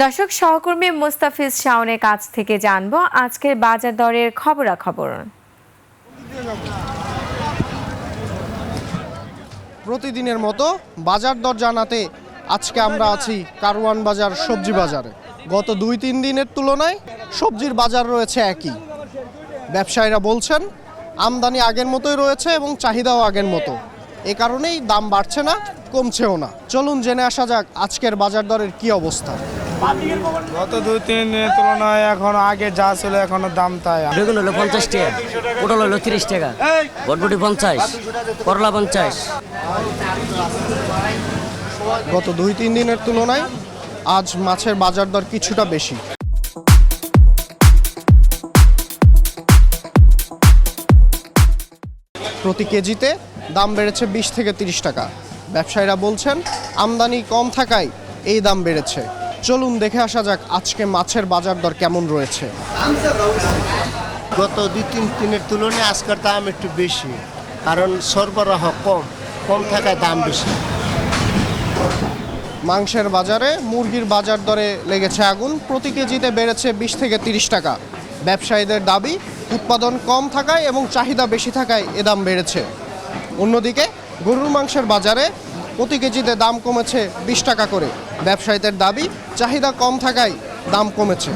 দর্শক, সহকর্মী মুস্তাফিজ শাওনের কাছ থেকে জানবো আজকের বাজার দরের খবরাখবর। প্রতিদিনের মতো বাজার দর জানাতে আজকে আমরা আছি কারওয়ান বাজার সবজি বাজারে। গত ২-৩ দিনের তুলনায় সবজির বাজার রয়েছে একই। ব্যবসায়ীরা বলছেন আমদানি আগের মতোই রয়েছে এবং চাহিদাও আগের মতো, এ কারণেই দাম বাড়ছে না, কমছেও না। চলুন জেনে আসা যাক আজকের বাজার দরের কি অবস্থা। গত ২-৩ দিনের তুলনায় এখন আগে যা ছিল এখনো দাম তাই। বেগুন হলো 50 টাকা, পটল হলো 30 টাকা, বরবটি 50, করলা 50। গত ২-৩ দিনের তুলনায় আজ মাছের বাজার দর কিছুটা বেশি। প্রতি কেজিতে দাম বেড়েছে ২০ থেকে ৩০ টাকা। ব্যবসায়ীরা বলছেন আমদানি কম থাকায় এই দাম বেড়েছে। চলুন দেখে আসা যাক আজকে মাছের বাজার দর কেমন রয়েছে। গত ২-৩ দিনের তুলনায় আজকের দাম একটু বেশি, কারণ সরবরাহ কম থাকায় দাম বেশি। মাংসের বাজারে মুরগির বাজার দরে লেগেছে আগুন। প্রতি কেজিতে বেড়েছে ২০ থেকে ৩০ টাকা। ব্যবসায়ীদের দাবি উৎপাদন কম থাকায় এবং চাহিদা বেশি থাকায় এ দাম বেড়েছে। অন্যদিকে গরুর মাংসের বাজারে প্রতি কেজিতে দাম কমেছে ২০ টাকা করে। ব্যবসায়ীদের দাবি চাহিদা কম থাকায় দাম কমেছে।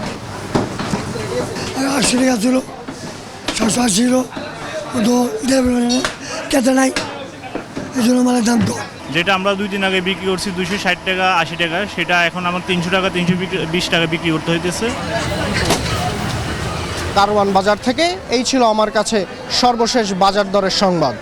80 টাকা ছিল, 780 ছিল, তো খেতে নাই, এই জন্য মালের দাম কম। যেটা আমরা 2 দিন আগে বিক্রি করছি 260 টাকা 80 টাকা, সেটা এখন আমার 300 টাকা 320 টাকা বিক্রি করতে হইতেছে। কারওয়ান বাজার থেকে এই ছিল আমার কাছে সর্বশেষ বাজার দরের সংবাদ।